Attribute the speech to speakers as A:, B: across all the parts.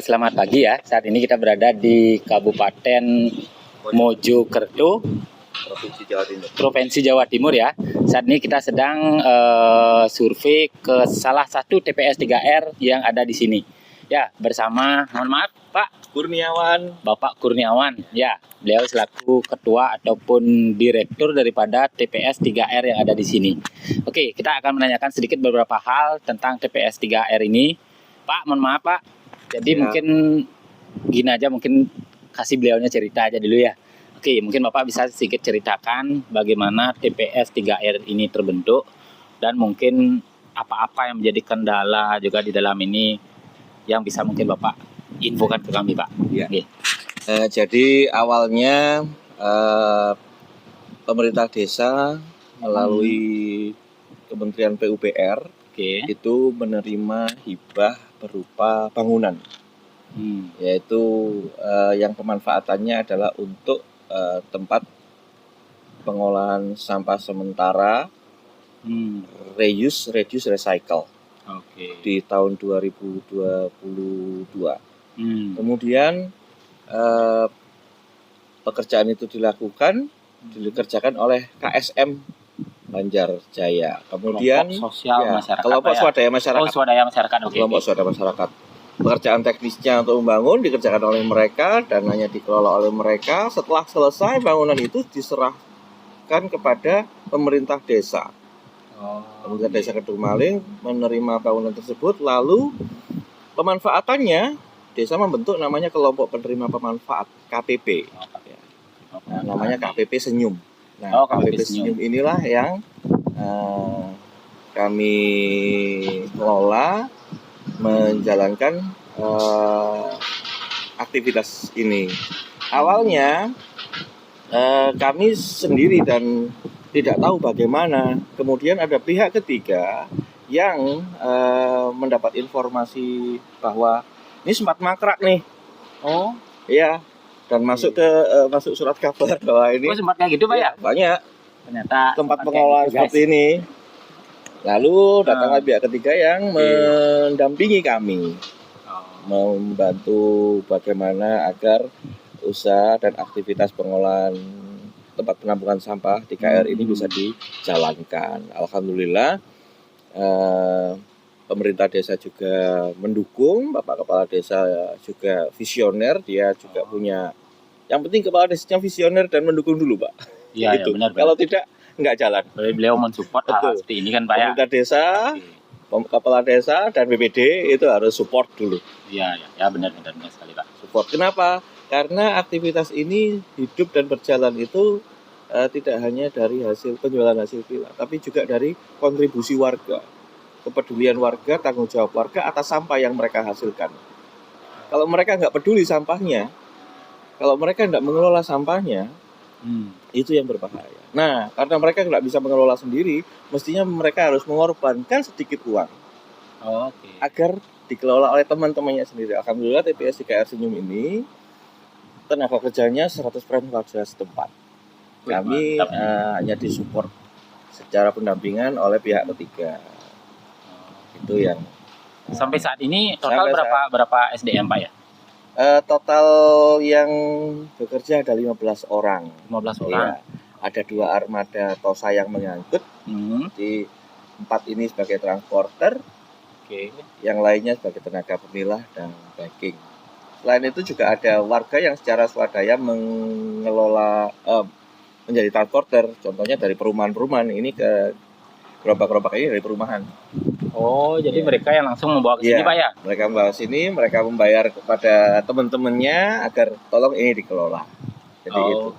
A: Selamat pagi ya. Saat ini kita berada di Kabupaten Mojokerto, Provinsi Jawa Timur ya. Saat ini kita sedang survei ke salah satu TPS 3R yang ada di sini. Ya, bersama, mohon maaf, Pak
B: Kurniawan.
A: Bapak Kurniawan. Ya, beliau selaku ketua ataupun direktur daripada TPS 3R yang ada di sini. Oke, kita akan menanyakan sedikit beberapa hal tentang TPS 3R ini. Pak, mohon maaf Pak. Jadi mungkin gini aja, mungkin kasih beliaunya cerita aja dulu ya. Oke, mungkin Bapak bisa sedikit ceritakan bagaimana TPS 3R ini terbentuk dan mungkin apa-apa yang menjadi kendala juga di dalam ini yang bisa mungkin Bapak infokan ke kami Pak.
B: Ya. Jadi awalnya pemerintah desa melalui Kementerian PUPR itu menerima hibah berupa bangunan, yaitu yang pemanfaatannya adalah untuk tempat pengolahan sampah sementara, reuse, recycle di tahun 2022. Kemudian pekerjaan itu dikerjakan oleh KSM Banjarjaya. Kemudian kelompok swadaya masyarakat. Kelompok swadaya masyarakat. Pekerjaan teknisnya untuk membangun dikerjakan oleh mereka dan hanya dikelola oleh mereka. Setelah selesai bangunan itu diserahkan kepada pemerintah desa. Pemerintah desa Kedungmaling menerima bangunan tersebut, lalu pemanfaatannya desa membentuk namanya kelompok penerima pemanfaat KPP. Nah, namanya KPP Senyum. Nah, KPP Senyum inilah yang kami kelola menjalankan aktivitas ini. Awalnya kami sendiri dan tidak tahu bagaimana. Kemudian ada pihak ketiga yang mendapat informasi bahwa ini sempat mangkrak nih.
A: Oh,
B: iya. Dan masuk surat kabar bahwa ini.
A: Oh, sempat kayak gitu Pak ya?
B: Banyak.
A: Ternyata
B: tempat pengolahan gitu, seperti ini. Lalu datanglah pihak ketiga yang mendampingi kami, membantu bagaimana agar usaha dan aktivitas pengolahan tempat penampungan sampah 3R ini bisa dijalankan. Alhamdulillah pemerintah desa juga mendukung, Bapak Kepala Desa juga visioner, dia juga punya. Yang penting Kepala Desanya visioner dan mendukung dulu Pak.
A: Iya, gitu. Ya, benar.
B: Kalau tidak nggak jalan.
A: Beliau mensupport hal seperti ini kan Pak ya.
B: Pemerintah desa, Kepala Desa dan BPD itu harus support dulu.
A: Iya, benar sekali Pak.
B: Support. Kenapa? Karena aktivitas ini hidup dan berjalan itu tidak hanya dari hasil penjualan hasil pilah, tapi juga dari kontribusi warga, kepedulian warga, tanggung jawab warga atas sampah yang mereka hasilkan. Kalau mereka nggak peduli sampahnya, kalau mereka nggak mengelola sampahnya, itu yang berbahaya. Nah, karena mereka nggak bisa mengelola sendiri, mestinya mereka harus mengorbankan sedikit uang agar dikelola oleh teman-temannya sendiri. Alhamdulillah TPS 3R Senyum ini tenaga kerjanya 100% warga setempat. Kami hanya disupport secara pendampingan oleh pihak ketiga. Itu yang
A: sampai saat ini total berapa SDM Pak ya?
B: Total yang bekerja ada 15 orang.
A: 15 orang.
B: Ya, ada 2 armada tosa yang mengangkut. Di 4 ini sebagai transporter. Yang lainnya sebagai tenaga pemilah dan packing. Selain itu juga ada warga yang secara swadaya mengelola menjadi transporter. Contohnya dari perumahan-perumahan ini ke gerobak-gerobak ini dari perumahan.
A: Oh, jadi mereka yang langsung membawa ke sini Pak ya?
B: Mereka membawa sini, mereka membayar kepada teman-temannya agar tolong ini dikelola. Jadi itu.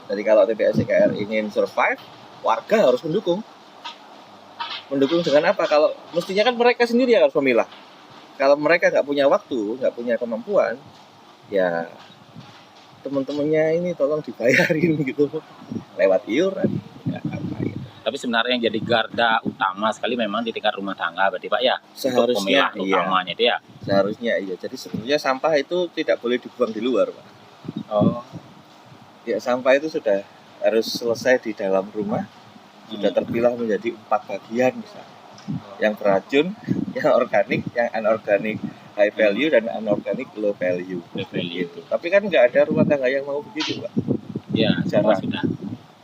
B: Jadi kalau TPS 3R ingin survive, warga harus mendukung. Mendukung dengan apa? Kalau mestinya kan mereka sendiri yang harus memilah. Kalau mereka nggak punya waktu, nggak punya kemampuan, ya teman-temannya ini tolong dibayarin gitu lewat iuran.
A: Tapi sebenarnya yang jadi garda utama sekali memang di tingkat rumah tangga berarti Pak ya?
B: Seharusnya
A: utamanya itu ya?
B: Seharusnya iya. Jadi sebenarnya sampah itu tidak boleh dibuang di luar Pak. Ya sampah itu sudah harus selesai di dalam rumah. Sudah terpilah menjadi 4 bagian misalnya. Yang beracun, yang organik, yang anorganik. high value dan anorganik low value.
A: Gitu.
B: Tapi kan nggak ada rumah tangga yang mau begitu, Pak.
A: Ya, semua
B: Jarang.
A: sudah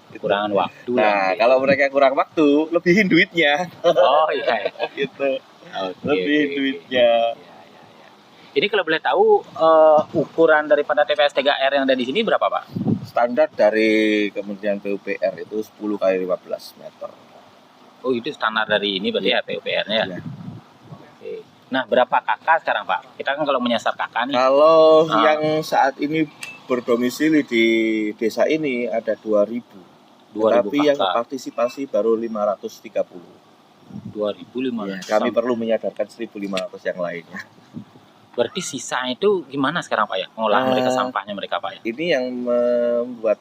A: kekurangan waktu.
B: Nah,
A: lah.
B: kalau mereka kurang waktu, lebihin duitnya.
A: Oh iya.
B: Gitu.
A: Oke,
B: Lebihin
A: oke,
B: duitnya.
A: oke. Ini kalau boleh tahu ukuran daripada TPS 3R yang ada di sini berapa, Pak?
B: Standar dari Kementerian PUPR itu 10 kali 15 meter.
A: Oh, itu standar dari ini berarti ya PUPR-nya ya?
B: Iya.
A: Oke. Nah, berapa kakak sekarang, Pak? Kita kan kalau menyasar kakak nih.
B: Kalau yang saat ini berdomisili di desa ini ada 2.000.
A: 2.000
B: Tapi yang
A: kakak.
B: partisipasi baru 530.
A: 2.500.
B: Ya, kami perlu menyadarkan 1.500 yang lainnya.
A: Berarti sisa itu gimana sekarang, Pak ya? Pengolahan mereka, sampahnya mereka, Pak ya?
B: Ini yang membuat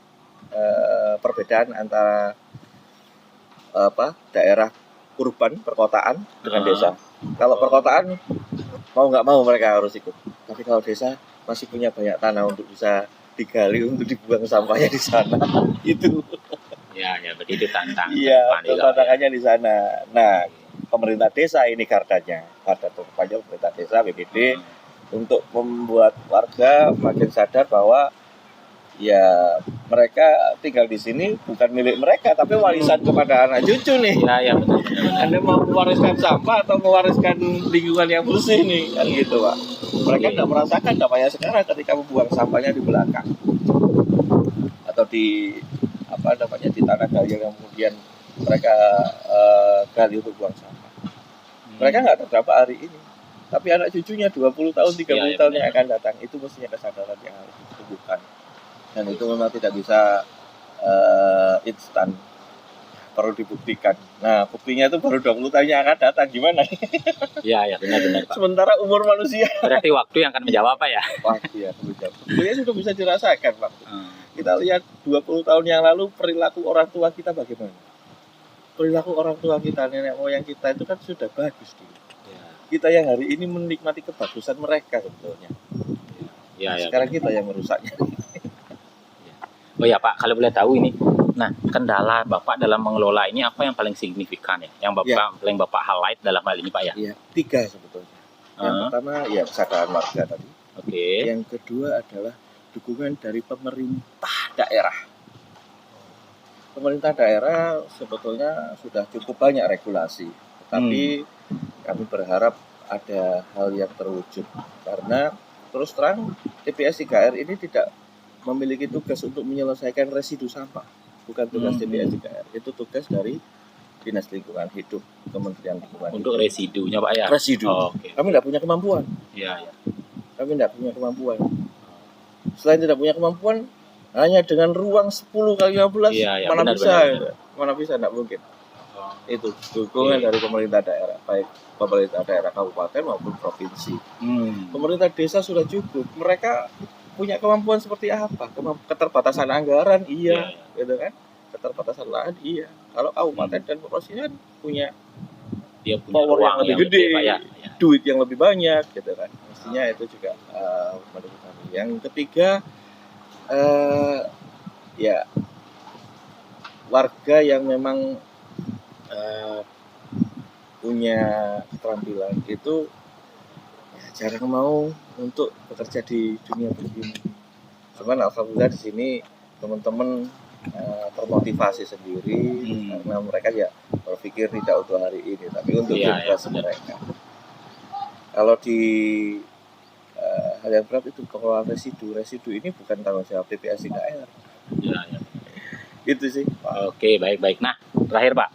B: perbedaan antara daerah urban perkotaan dengan desa. Kalau perkotaan mau nggak mau mereka harus ikut. Tapi kalau desa masih punya banyak tanah untuk bisa digali untuk dibuang sampahnya di sana. Itu.
A: Ya, berarti itu tantangan.
B: Iya, tantangannya di sana. Nah, pemerintah desa ini gardanya, garda terdepannya pemerintah desa BPD untuk membuat warga makin sadar bahwa ya mereka tinggal di sini bukan milik mereka tapi warisan kepada anak cucu nih.
A: Ya, benar.
B: Anda mau mewariskan sampah atau mewariskan lingkungan yang bersih nih, kan gitu, Pak. Mereka tidak merasakan dampaknya sekarang ketika membuang sampahnya di belakang atau di di tanah galian yang kemudian mereka gali untuk buang sampah. Mereka nggak terdampak hari ini, tapi anak cucunya 20 tahun, 30 tahun yang akan datang itu mestinya kesadaran yang harus ditumbuhkan. Dan itu memang tidak bisa instan, perlu dibuktikan. Nah, buktinya itu baru 20 tahun yang akan datang, gimana?
A: Iya, benar, Pak.
B: Sementara umur manusia.
A: Berarti waktu yang akan menjawab, Pak ya?
B: Waktu ya, buktinya sudah bisa dirasakan, Pak. Kita lihat 20 tahun yang lalu perilaku orang tua kita bagaimana? Perilaku orang tua kita, nenek moyang kita itu kan sudah bagus dulu.
A: Ya.
B: Kita yang hari ini menikmati kebagusan mereka sebetulnya.
A: Ya,
B: sekarang kita yang merusaknya.
A: Oh ya Pak, kalau boleh tahu ini, nah kendala Bapak dalam mengelola ini apa yang paling signifikan ya? Yang paling Bapak highlight dalam hal ini Pak ya?
B: Iya, 3 sebetulnya. Yang pertama ya kesadaran warga tadi.
A: Oke.
B: Yang kedua adalah dukungan dari pemerintah daerah. Pemerintah daerah sebetulnya sudah cukup banyak regulasi, tapi kami berharap ada hal yang terwujud karena terus terang TPS 3R ini tidak memiliki tugas untuk menyelesaikan residu sampah, bukan tugas TPS 3R, itu tugas dari Dinas Lingkungan Hidup, Kementerian Lingkungan
A: Hidup. Untuk residunya Pak ya?
B: Residu.
A: Okay.
B: Kami tidak punya kemampuan.
A: Iya.
B: Kami tidak punya kemampuan. Selain tidak punya kemampuan, hanya dengan ruang 10 kali 15 mana bisa, tidak mungkin. Itu dukungan dari pemerintah daerah, baik pemerintah daerah kabupaten maupun provinsi. Pemerintah desa sudah cukup. Mereka punya kemampuan seperti apa? Keterbatasan anggaran, gitu kan? Keterbatasan lahan, Kalau kabupaten dan provinsi kan punya power yang lebih gede, duit yang lebih banyak, gitu kan? Mestinya itu juga menurut kami. Yang ketiga, warga yang memang punya keterampilan itu jarang mau untuk bekerja di dunia begini. Cuman alhamdulillah di sini teman-teman termotivasi sendiri karena mereka ya berpikir tidak untuk hari ini tapi untuk generasi mereka. Kalau di hal yang berat itu pengelolaan residu ini bukan tanggung jawab TPS 3R. Itu sih.
A: Oke, baik. Nah, terakhir Pak,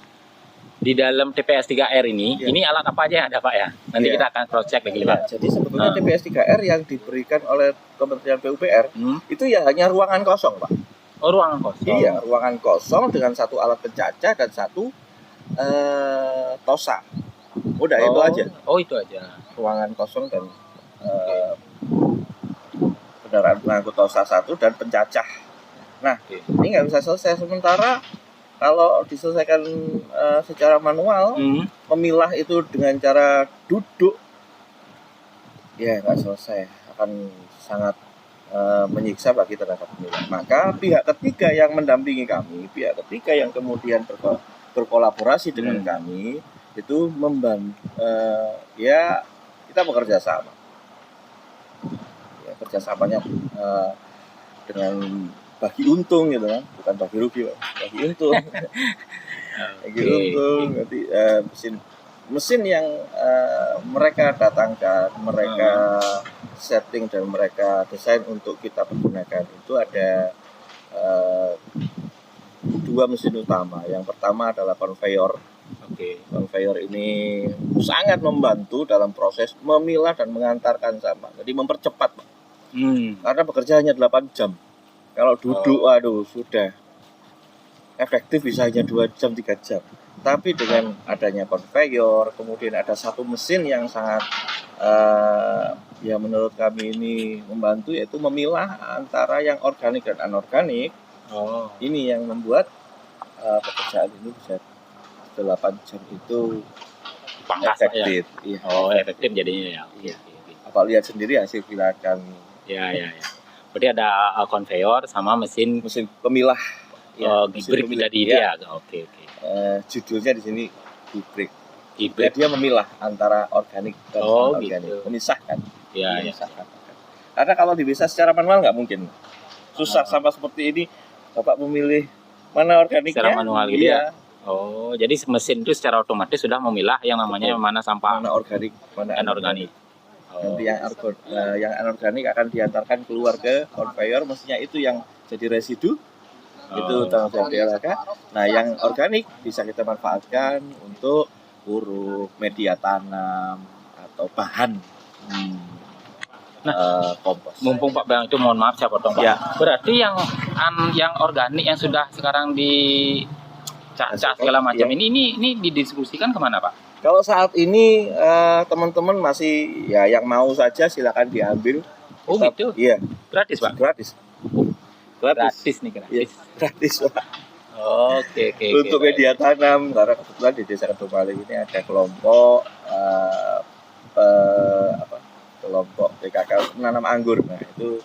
A: di dalam TPS 3R ini alat apa aja yang ada Pak ya? Nanti kita akan cross check lagi Pak.
B: Jadi sebetulnya TPS 3R yang diberikan oleh Kementerian PUPR itu ya hanya ruangan kosong Pak.
A: Oh, ruangan kosong.
B: Iya, ruangan kosong dengan satu alat pencacah dan satu tosa. Udah itu aja.
A: Oh, itu aja.
B: Ruangan kosong dan kendaraan pengangkut tosa 1 dan pencacah. Nah, ini nggak bisa selesai sementara kalau diselesaikan secara manual, memilah itu dengan cara duduk, ya nggak selesai, akan sangat menyiksa bagi tenaga pemilah. Maka pihak ketiga yang mendampingi kami, pihak ketiga yang kemudian berkolaborasi dengan kami, itu kita bekerja sama. kerjasamanya dengan bagi untung gitu kan, bukan bagi rugi, Pak. Bagi untung. Bagi untung. Nanti mesin yang mereka datangkan, mereka setting dan mereka desain untuk kita pergunakan itu ada dua mesin utama. Yang pertama adalah conveyor. Conveyor ini sangat membantu dalam proses memilah dan mengantarkan sampah. Jadi mempercepat, Pak. Karena bekerja hanya 8 jam. Kalau duduk, waduh, sudah efektif bisa hanya 2 jam, 3 jam. Tapi dengan adanya conveyor, kemudian ada satu mesin yang sangat ya menurut kami ini membantu, yaitu memilah antara yang organik dan anorganik. Ini yang membuat pekerjaan ini bisa 8 jam itu efektif.
A: Ya? Efektif jadinya ya.
B: Apa lihat sendiri hasil pilah kami.
A: Ya. Berarti ada conveyor sama mesin
B: pemilah.
A: Gibrik dari dia. Oke.
B: Judulnya di sini gibrik. Dia memilah antara organik dan anorganik.
A: Gitu.
B: Memisahkan.
A: Memisahkan.
B: Karena kalau dipisah secara manual nggak mungkin. Susah sampah seperti ini. Bapak memilih mana organiknya?
A: Secara manual gitu ya. Jadi mesin itu secara otomatis sudah memilah yang namanya mana sampah,
B: mana organik, mana anorganik. Nanti yang anorganik akan diantarkan keluar ke conveyor, mestinya itu yang jadi residu, itu tanggung jawab DLHK. Nah, yang organik bisa kita manfaatkan untuk puruk, media tanam, atau bahan kompos.
A: Mumpung Pak Bang itu, mohon maaf saya potong Pak.
B: Ya.
A: Berarti yang organik yang sudah sekarang dicacah segala macam ini didistribusikan kemana Pak?
B: Kalau saat ini teman-teman masih ya yang mau saja silakan diambil.
A: Gitu?
B: Iya.
A: Gratis Pak?
B: Gratis nih, gratis.
A: Ya,
B: gratis Pak.
A: Oke.
B: Untuk media tanam, karena kebetulan di Desa Kedungwaling ini ada kelompok kelompok PKK menanam anggur. Nah, itu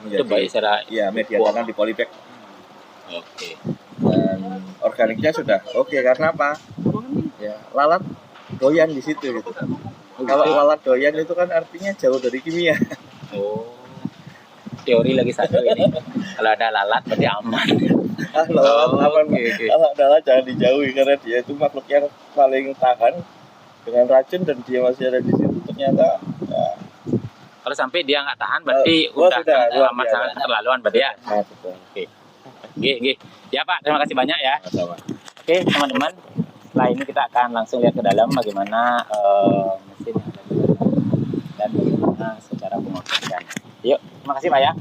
A: itu baik secara
B: media tanam di polybag.
A: Oke.
B: Dan organiknya sudah oke, karena apa? Ya, lalat doyan di situ gitu. Kalau lalat doyan itu kan artinya jauh dari kimia.
A: Teori lagi satu ini. Kalau ada lalat berarti aman.
B: Aman. Kalau ada lalat jangan dijauhi, karena dia itu makhluk yang paling tahan dengan racun, dan dia masih ada di situ ternyata. Ya.
A: Kalau sampai dia nggak tahan berarti udah amat sangat keterlaluan berarti ya.
B: Betul.
A: Oke. Ya Pak, terima kasih banyak ya.
B: Sama-sama.
A: Oke teman-teman, setelah ini kita akan langsung lihat ke dalam bagaimana mesin yang ada di dalam dan bagaimana secara pengoperasiannya. Yuk, terima kasih Pak ya.